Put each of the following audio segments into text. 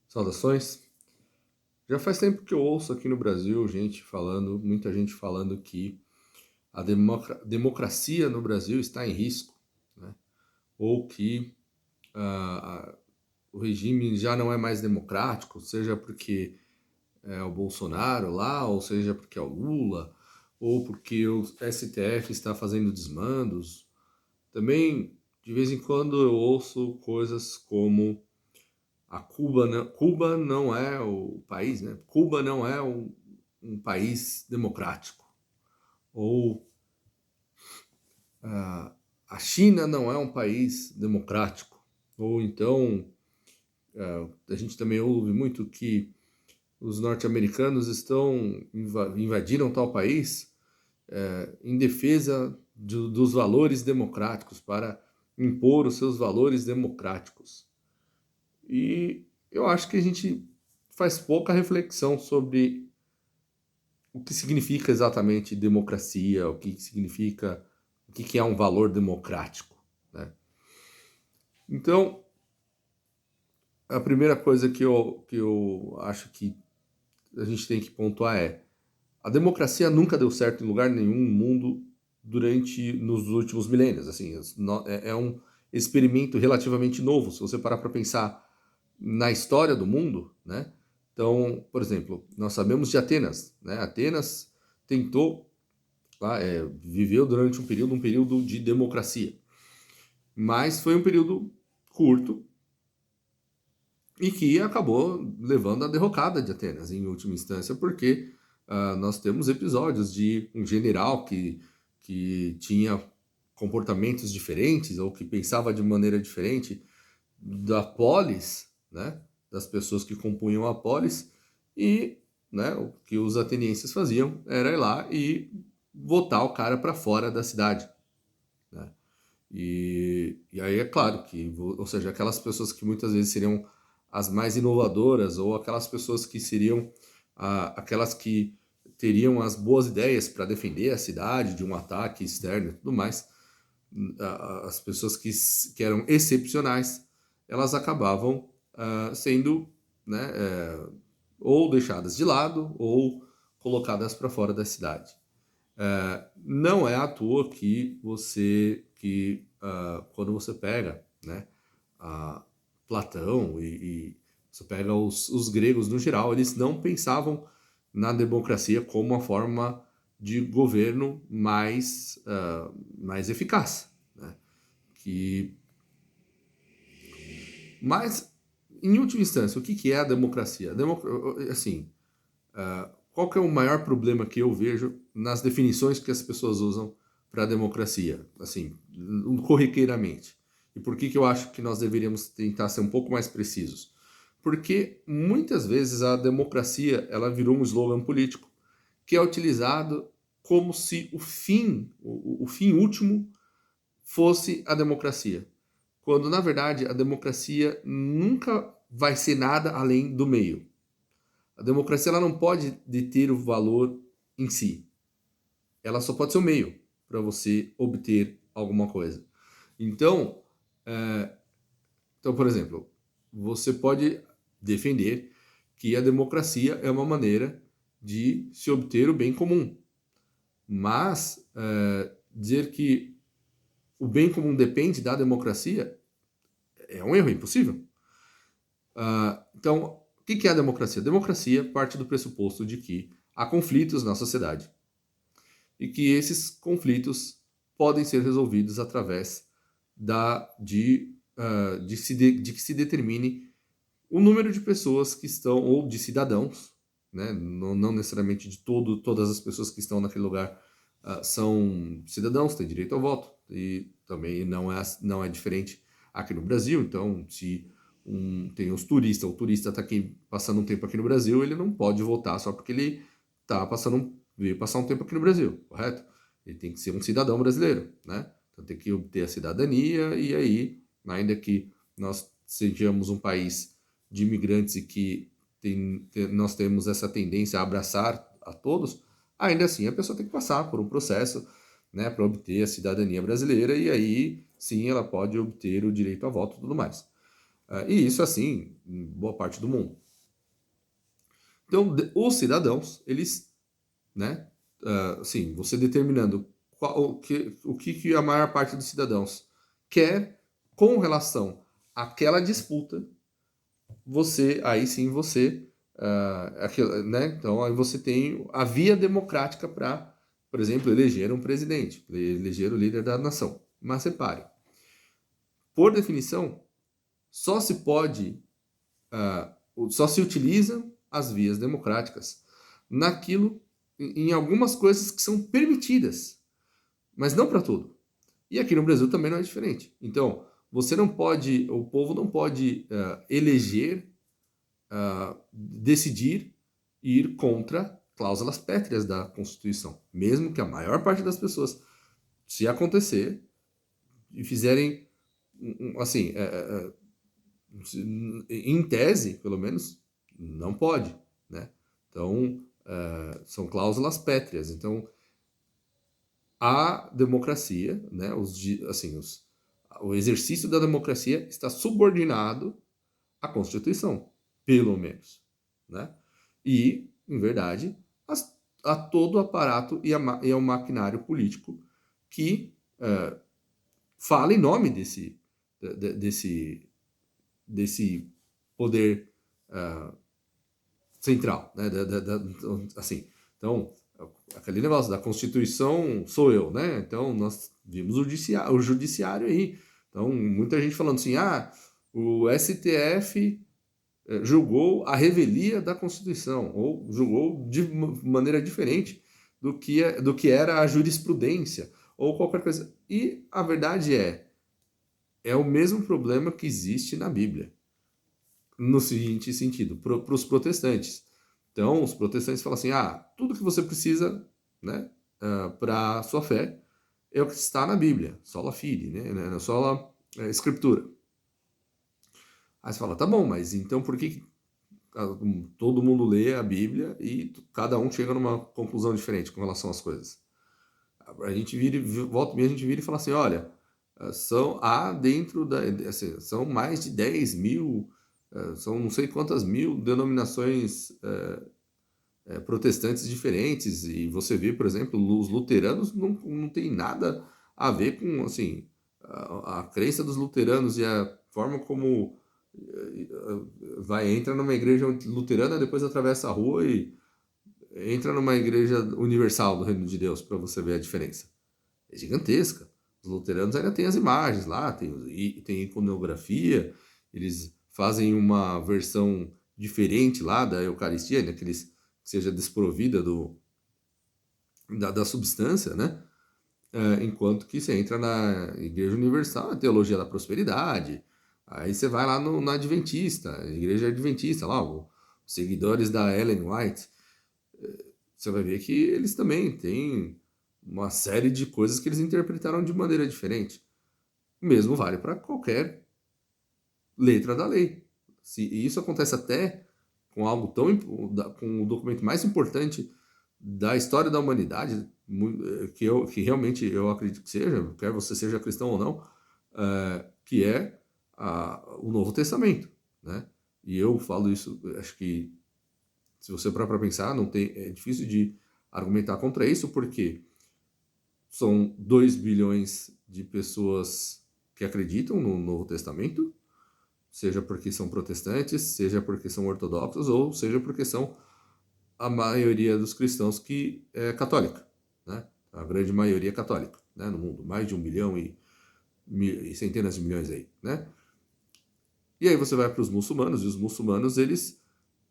Saudações. Já faz tempo que eu ouço aqui no Brasil muita gente falando que a democracia no Brasil está em risco, né? Ou que o regime já não é mais democrático, seja porque é o Bolsonaro lá, ou seja porque é o Lula, ou porque o STF está fazendo desmandos. Também, de vez em quando, eu ouço coisas como Cuba não é o país, né? Cuba não é um país democrático. Ou a China não é um país democrático. Ou então, a gente também ouve muito que os norte-americanos invadiram tal país em defesa dos valores democráticos, para impor os seus valores democráticos. E eu acho que a gente faz pouca reflexão sobre o que significa exatamente democracia, o que é um valor democrático, né? Então, a primeira coisa que eu acho que a gente tem que pontuar é: a democracia nunca deu certo em lugar nenhum no mundo nos últimos milênios. Assim, é um experimento relativamente novo, se você parar para pensar na história do mundo, né? Então, por exemplo, nós sabemos de Atenas, né? Atenas tentou viveu durante um período de democracia, mas foi um período curto e que acabou levando à derrocada de Atenas em última instância, porque nós temos episódios de um general que tinha comportamentos diferentes ou que pensava de maneira diferente da polis, né, das pessoas que compunham a polis, e, né, o que os atenienses faziam era ir lá e botar o cara para fora da cidade, né? E aí é claro que, ou seja, aquelas pessoas que muitas vezes seriam as mais inovadoras, ou aquelas pessoas que seriam aquelas que teriam as boas ideias para defender a cidade de um ataque externo e tudo mais, as pessoas que eram excepcionais, elas acabavam sendo, né, ou deixadas de lado ou colocadas para fora da cidade. Não é à toa que quando você pega, né, Platão e você pega os gregos no geral, eles não pensavam na democracia como uma forma de governo mais eficaz, né? Que, mas, em última instância, o que é a democracia? Assim, qual que é o maior problema que eu vejo nas definições que as pessoas usam para a democracia, assim, corriqueiramente? E por que eu acho que nós deveríamos tentar ser um pouco mais precisos? Porque muitas vezes a democracia ela virou um slogan político que é utilizado como se o fim último fosse a democracia, quando na verdade a democracia nunca vai ser nada além do meio. A democracia ela não pode deter o valor em si. Ela só pode ser o meio para você obter alguma coisa. Então, é, por exemplo, você pode defender que a democracia é uma maneira de se obter o bem comum, mas dizer que o bem comum depende da democracia é um erro, é impossível. Então, o que é a democracia? A democracia parte do pressuposto de que há conflitos na sociedade e que esses conflitos podem ser resolvidos através de que se determine o número de pessoas que estão, ou de cidadãos, né? Não necessariamente de todas as pessoas que estão naquele lugar são cidadãos, têm direito ao voto, e também não é diferente aqui no Brasil. Então, se tem os turistas, o turista está aqui passando um tempo aqui no Brasil, ele não pode votar só porque ele veio passar um tempo aqui no Brasil, correto? Ele tem que ser um cidadão brasileiro, né? Então tem que obter a cidadania, e aí, ainda que nós sejamos um país de imigrantes e que nós temos essa tendência a abraçar a todos, ainda assim a pessoa tem que passar por um processo, né, para obter a cidadania brasileira, e aí sim ela pode obter o direito a voto e tudo mais. E isso, assim, boa parte do mundo. Então, os cidadãos, eles, né, assim, você determinando o que a maior parte dos cidadãos quer com relação àquela disputa, aí sim né? Então aí você tem a via democrática para, por exemplo, eleger um presidente, eleger o líder da nação. Mas repare, por definição, só se pode, só se utilizam as vias democráticas naquilo, em algumas coisas que são permitidas, mas não para tudo. E aqui no Brasil também não é diferente. Então, o povo não pode eleger, decidir ir contra cláusulas pétreas da Constituição, mesmo que a maior parte das pessoas, se acontecer e fizerem, assim, em tese, pelo menos, não pode, né? Então, são cláusulas pétreas. Então, a democracia, né, o exercício da democracia está subordinado à Constituição, pelo menos, né? E, em verdade, a todo o aparato e ao maquinário político que fala em nome desse poder central, né? Assim, então, aquele negócio da Constituição sou eu, né? Então, nós vimos o judiciário aí. Então, muita gente falando assim, o STF julgou a revelia da Constituição, ou julgou de maneira diferente do que era a jurisprudência, ou qualquer coisa. E a verdade é o mesmo problema que existe na Bíblia, no seguinte sentido, para os protestantes. Então, os protestantes falam assim, tudo que você precisa, né, para a sua fé é o que está na Bíblia, sola fide, né, sola escritura. Aí você fala, tá bom, mas então por que todo mundo lê a Bíblia e cada um chega numa conclusão diferente com relação às coisas? A gente volta e meia a gente vira e fala assim, olha, são mais de 10 mil, são não sei quantas mil denominações protestantes diferentes, e você vê, por exemplo, os luteranos não tem nada a ver com, assim, a crença dos luteranos e a forma como entra numa igreja luterana, depois atravessa a rua e entra numa igreja universal do Reino de Deus, para você ver a diferença. É gigantesca. Os luteranos ainda têm as imagens lá, tem iconografia, eles fazem uma versão diferente lá da Eucaristia, né, que seja desprovida da substância, né? Enquanto que você entra na Igreja Universal, a teologia da prosperidade. Aí você vai lá na Adventista, a Igreja Adventista, lá, os seguidores da Ellen White. Você vai ver que eles também têm uma série de coisas que eles interpretaram de maneira diferente. O mesmo vale para qualquer letra da lei. E isso acontece até com algo com o documento mais importante da história da humanidade, que realmente eu acredito que seja, quer você seja cristão ou não, que é o Novo Testamento, né? E eu falo isso, acho que se você parar para pensar, é difícil de argumentar contra isso, porque são 2 bilhões de pessoas que acreditam no Novo Testamento, seja porque são protestantes, seja porque são ortodoxos, ou seja porque são a maioria dos cristãos que é católica, né? A grande maioria é católica, né? No mundo, mais de 1 bilhão e centenas de milhões aí, né? E aí você vai para os muçulmanos, e os muçulmanos, eles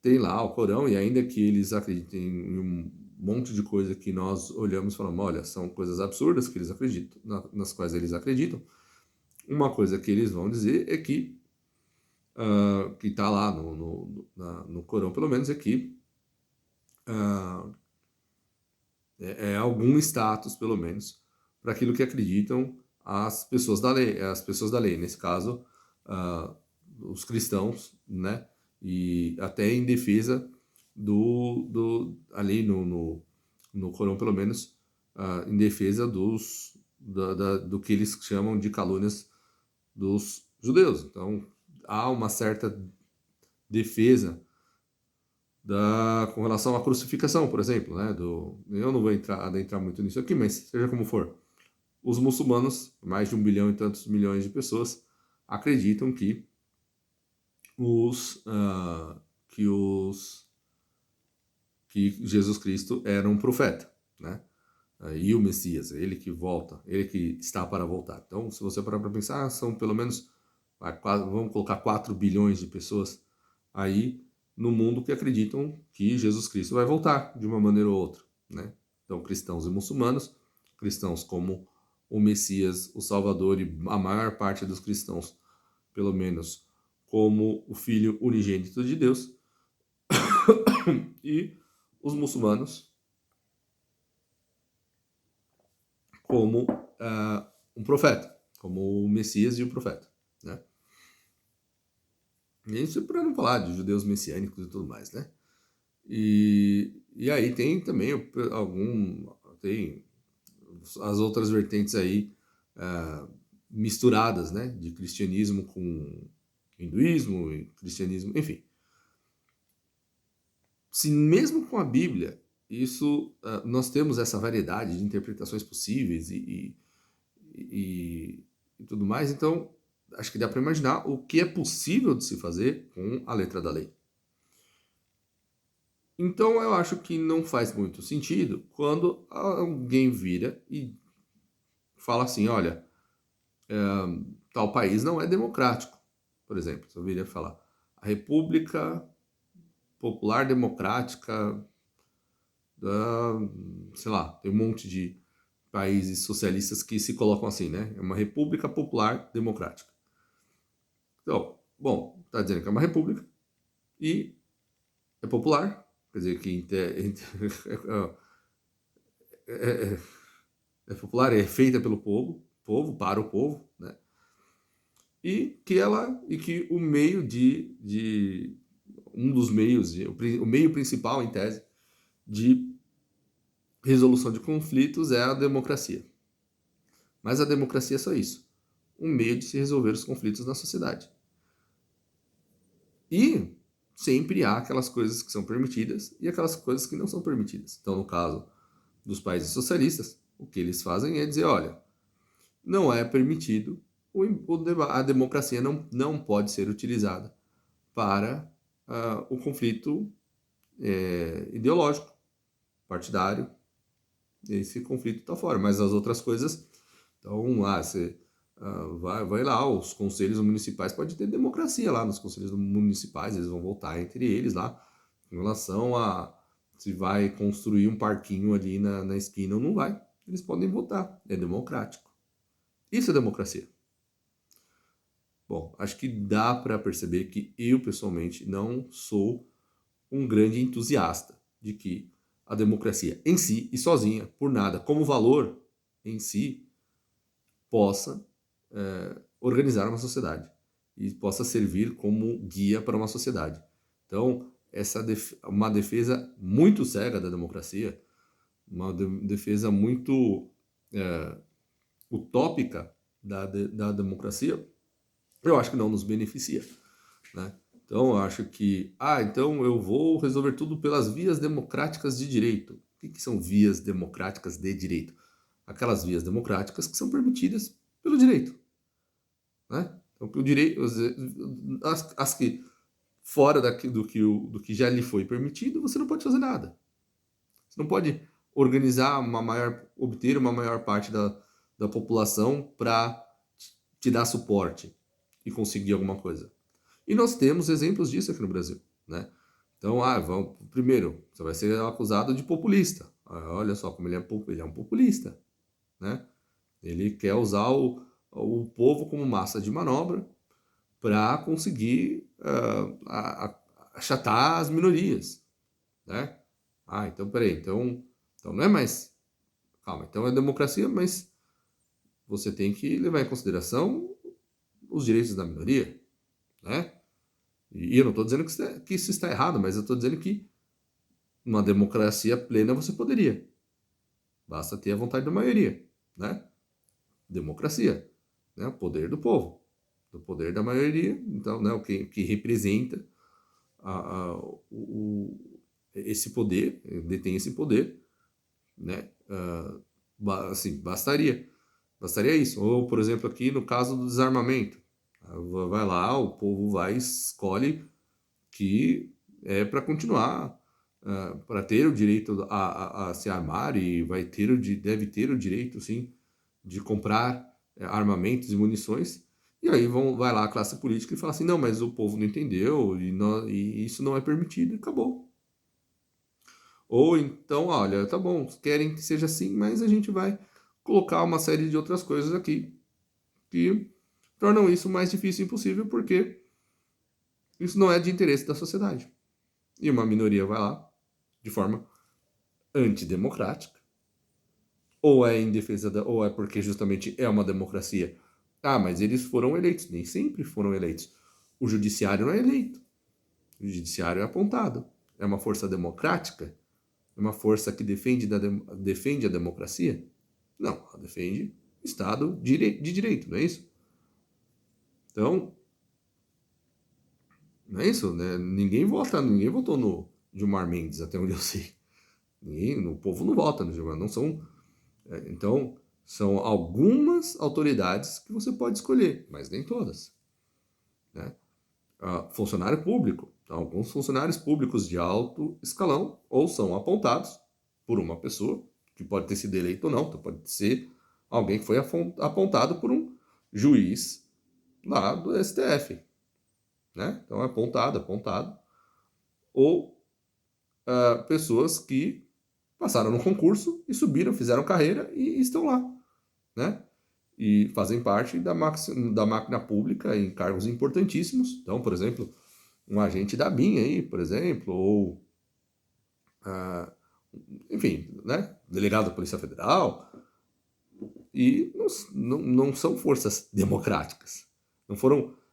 têm lá o Corão, e ainda que eles acreditem em um monte de coisa que nós olhamos e falamos, olha, são coisas absurdas que eles acreditam, nas quais eles acreditam, uma coisa que eles vão dizer é que está lá no Corão, pelo menos, é que é algum status, pelo menos, para aquilo que acreditam as pessoas da lei, nesse caso, os cristãos, né? E até em defesa ali no Corão, pelo menos, em defesa do que eles chamam de calúnias dos judeus. Então, há uma certa defesa com relação à crucificação, por exemplo, né? Eu não vou adentrar muito nisso aqui, mas seja como for, os muçulmanos, mais de 1 bilhão e tantos milhões de pessoas, acreditam os, ah, que os que Jesus Cristo era um profeta, né? E o Messias, ele que volta, ele que está para voltar. Então, se você parar para pensar, são pelo menos, vamos colocar 4 bilhões de pessoas aí no mundo que acreditam que Jesus Cristo vai voltar de uma maneira ou outra, né? Então, cristãos e muçulmanos, cristãos como o Messias, o Salvador, e a maior parte dos cristãos, pelo menos, como o Filho unigênito de Deus, e os muçulmanos como um profeta, como o Messias e o profeta, né? Isso para não falar de judeus messiânicos e tudo mais, né? E aí tem também tem as outras vertentes aí misturadas, né? De cristianismo com hinduísmo, e cristianismo, enfim. Se mesmo com a Bíblia, nós temos essa variedade de interpretações possíveis e tudo mais, então acho que dá para imaginar o que é possível de se fazer com a letra da lei. Então eu acho que não faz muito sentido quando alguém vira e fala assim, olha, tal país não é democrático. Por exemplo, se eu viria falar a República Popular Democrática da, sei lá, tem um monte de países socialistas que se colocam assim, né? É uma República Popular Democrática. Então, bom, está dizendo que é uma república e é popular, quer dizer que é, é popular, é feita pelo povo para o povo, né? E que o meio de um dos meios, o meio principal, em tese, de resolução de conflitos é a democracia. Mas a democracia é só isso, um meio de se resolver os conflitos na sociedade. E sempre há aquelas coisas que são permitidas e aquelas coisas que não são permitidas. Então, no caso dos países socialistas, o que eles fazem é dizer, olha, não é permitido, a democracia não pode ser utilizada para o conflito ideológico, partidário, esse conflito está fora. Mas as outras coisas, então, você vai lá, os conselhos municipais, pode ter democracia lá nos conselhos municipais, eles vão votar entre eles lá, em relação a se vai construir um parquinho ali na esquina ou não vai. Eles podem votar, é democrático. Isso é democracia. Bom, acho que dá para perceber que eu, pessoalmente, não sou um grande entusiasta de que a democracia em si e sozinha, por nada, como valor em si, possa organizar uma sociedade e possa servir como guia para uma sociedade. Então, uma defesa muito cega da democracia, uma defesa muito utópica da democracia, eu acho que não nos beneficia, né? Então, eu acho que, então eu vou resolver tudo pelas vias democráticas de direito. O que são vias democráticas de direito? Aquelas vias democráticas que são permitidas pelo direito, né? Então, pelo direito, as que fora do que já lhe foi permitido, você não pode fazer nada. Você não pode organizar obter uma maior parte da população para te dar suporte e conseguir alguma coisa. E nós temos exemplos disso aqui no Brasil, né? Então, primeiro, você vai ser acusado de populista. Olha só como ele é um populista, né? Ele quer usar o povo como massa de manobra para conseguir achatar as minorias, né? Então, peraí, então não é mais... Calma, então é democracia, mas você tem que levar em consideração os direitos da minoria, né? E eu não estou dizendo que isso está errado, mas eu estou dizendo que numa democracia plena você poderia. Basta ter a vontade da maioria, né? Democracia, né? O poder do povo, do poder da maioria, então, né? O que representa esse poder, detém esse poder, né? Assim, bastaria isso. Ou, por exemplo, aqui no caso do desarmamento, vai lá, o povo vai, escolhe que é para continuar, para ter o direito a se armar e deve ter o direito, sim, de comprar armamentos e munições. E aí vai lá a classe política e fala assim, não, mas o povo não entendeu e isso não é permitido e acabou. Ou então, olha, tá bom, querem que seja assim, mas a gente vai colocar uma série de outras coisas aqui que tornam isso mais difícil e impossível, porque isso não é de interesse da sociedade. E uma minoria vai lá, de forma antidemocrática, ou é em defesa ou é porque justamente é uma democracia. Ah, mas eles foram eleitos, nem sempre foram eleitos. O judiciário não é eleito. O judiciário é apontado. É uma força democrática? É uma força que defende a democracia? Não, ela defende o Estado de direito, não é isso? Então, não é isso, né? Ninguém votou no Gilmar Mendes, até onde eu sei. O povo não vota no Gilmar, não são. Então, são algumas autoridades que você pode escolher, mas nem todas. Né? Funcionário público. Alguns funcionários públicos de alto escalão ou são apontados por uma pessoa, que pode ter sido eleito ou não, então pode ser alguém que foi apontado por um juiz lá do STF. Né? Então é apontado. Ou pessoas que passaram no concurso e subiram, fizeram carreira e estão lá. Né? E fazem parte da máquina pública em cargos importantíssimos. Então, por exemplo, um agente da BIM aí, por exemplo, ou, enfim, né, delegado da Polícia Federal, e não são forças democráticas.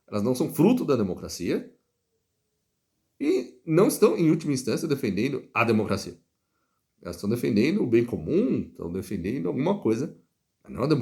Elas não são fruto da democracia e não estão, em última instância, defendendo a democracia. Elas estão defendendo o bem comum, estão defendendo alguma coisa, mas não a democracia.